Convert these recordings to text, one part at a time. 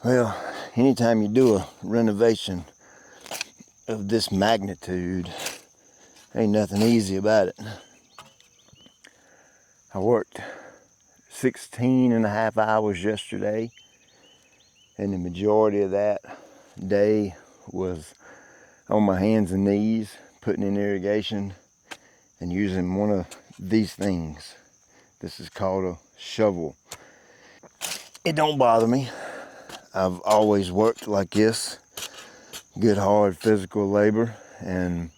Well, anytime you do a renovation of this magnitude, ain't nothing easy about it. I worked 16 and a half hours yesterday, and the majority of that day was on my hands and knees, putting in irrigation and using one of these things. This is called a shovel. It don't bother me. I've always worked like this, good hard physical labor, and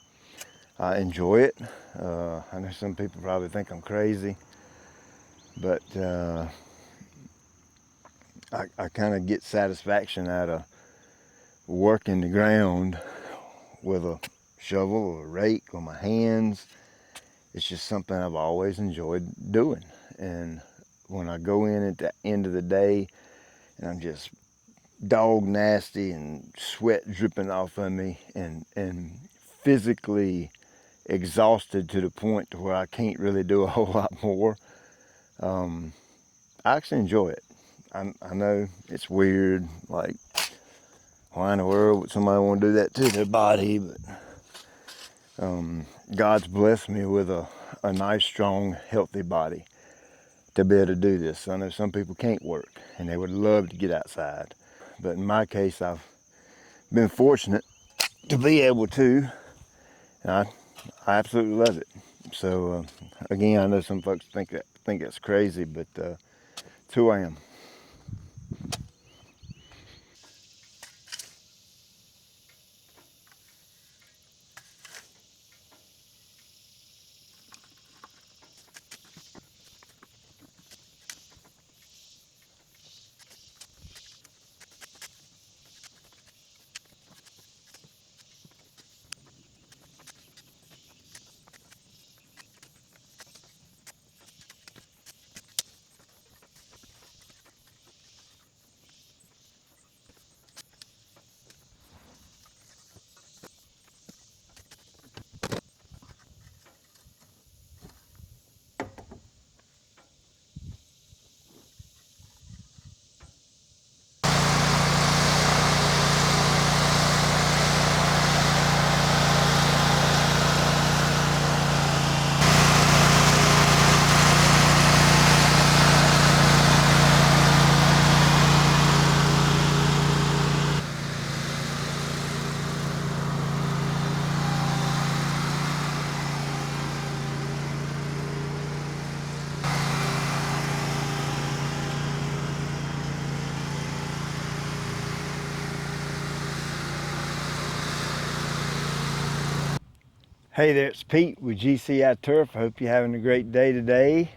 I enjoy it. I know some people probably think I'm crazy, but I kind of get satisfaction out of working the ground with a shovel or a rake or my hands. It's just something I've always enjoyed doing. And when I go in at the end of the day and I'm just dog nasty and sweat dripping off of me and physically exhausted to the point to where I can't really do a whole lot more, I actually enjoy it. I know it's weird, like, why in the world would somebody want to do that to their body? But God's blessed me with a nice, strong, healthy body to be able to do this. I know some people can't work and they would love to get outside, but in my case, I've been fortunate to be able to, and I absolutely love it. So again, I know some folks think that's crazy, but it's who I am. Hey there, it's Pete with GCI Turf. I hope you're having a great day today.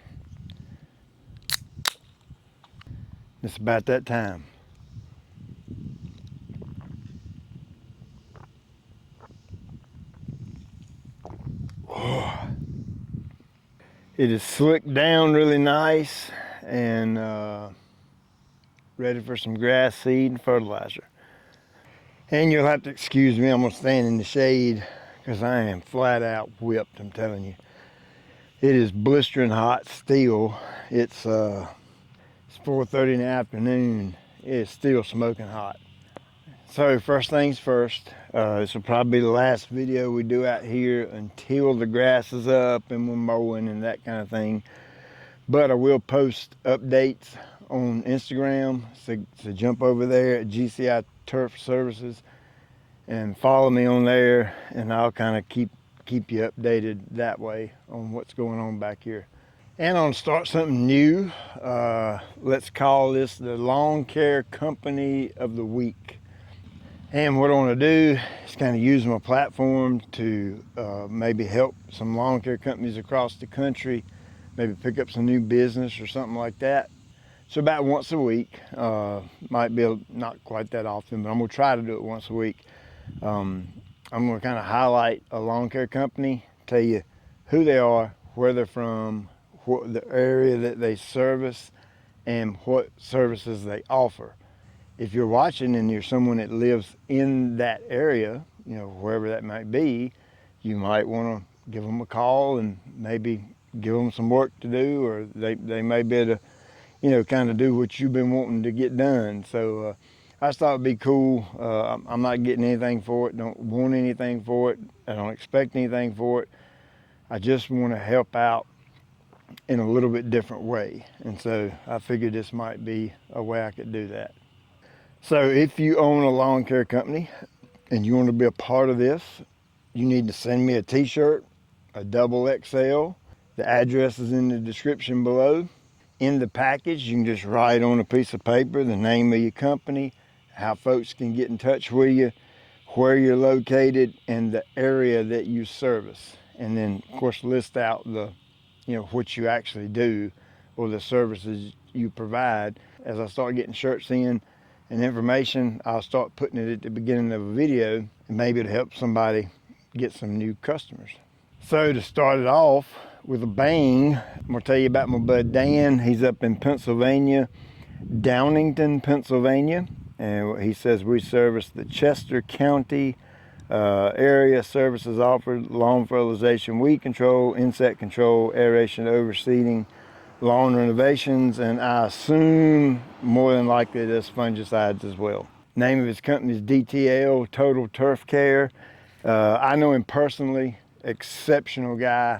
It's about that time. Oh, it is slicked down really nice and ready for some grass seed and fertilizer. And you'll have to excuse me, I'm gonna stand in the shade because I am flat out whipped, I'm telling you. It is blistering hot still. It's 4:30 in the afternoon. It is still smoking hot. So first things first, this will probably be the last video we do out here until the grass is up and we're mowing and that kind of thing. But I will post updates on Instagram, so jump over there at GCI Turf Services and follow me on there, and I'll kind of keep you updated that way on what's going on back here. And I'll start something new. Let's call this the Lawn Care Company of the Week. And what I want to do is kind of use my platform to maybe help some lawn care companies across the country, maybe pick up some new business or something like that. So about once a week, might be not quite that often, but I'm gonna try to do it once a week. I'm gonna kind of highlight a lawn care company, tell you who they are, where they're from, what the area that they service, and what services they offer. If you're watching and you're someone that lives in that area, you know, wherever that might be, you might want to give them a call and maybe give them some work to do, or they may be able to, you know, kind of do what you've been wanting to get done. So I just thought it'd be cool. I'm not getting anything for it, don't want anything for it, I don't expect anything for it. I just want to help out in a little bit different way. And so I figured this might be a way I could do that. So if you own a lawn care company and you want to be a part of this, you need to send me a t-shirt, a double XL. The address is in the description below. In the package, you can just write on a piece of paper the name of your company, how folks can get in touch with you, where you're located, and the area that you service. And then, of course, list out the, what you actually do or the services you provide. As I start getting shirts in and information, I'll start putting it at the beginning of a video, and maybe it'll help somebody get some new customers. So to start it off with a bang, I'm gonna tell you about my bud Dan. He's up in Pennsylvania, Downingtown, Pennsylvania. And he says we service the Chester County area. Services offered: lawn fertilization, weed control, insect control, aeration overseeding, lawn renovations, and I assume more than likely there's fungicides as well. Name of his company is DTL, Total Turf Care. I know him personally, exceptional guy.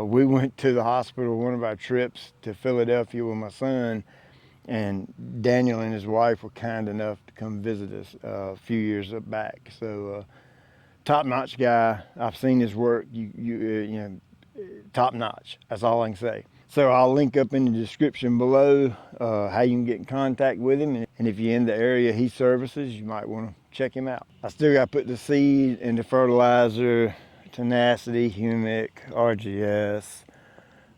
We went to the hospital one of our trips to Philadelphia with my son, and Daniel and his wife were kind enough to come visit us a few years back. So top-notch guy. I've seen his work. Top-notch. That's all I can say. So I'll link up in the description below how you can get in contact with him. And if you're in the area he services, you might want to check him out. I still got to put the seed and the fertilizer, tenacity, humic, RGS,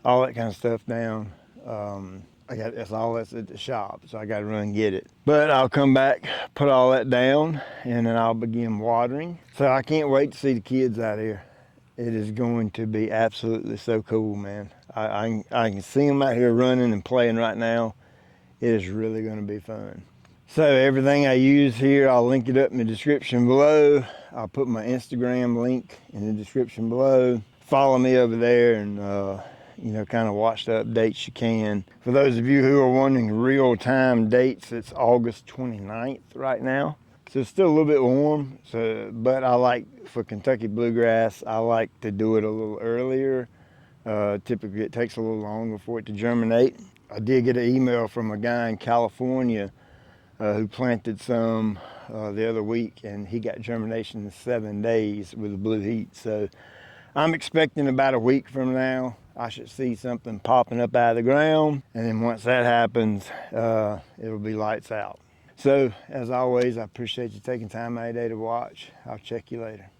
all that kind of stuff down. That's all that's at the shop, so I got to run and get it. But I'll come back, put all that down, and then I'll begin watering. So I can't wait to see the kids out here. It is going to be absolutely so cool, man. I can see them out here running and playing right now. It is really going to be fun. So everything I use here, I'll link it up in the description below. I'll put my Instagram link in the description below. Follow me over there and kind of watch the updates you can. For those of you who are wondering real-time dates, it's August 29th right now. So it's still a little bit warm, but I like, for Kentucky bluegrass, I like to do it a little earlier. Typically it takes a little longer for it to germinate. I did get an email from a guy in California who planted some the other week, and he got germination in 7 days with the blue heat. So I'm expecting about a week from now, I should see something popping up out of the ground. And then once that happens, it'll be lights out. So as always, I appreciate you taking time out of your day to watch. I'll check you later.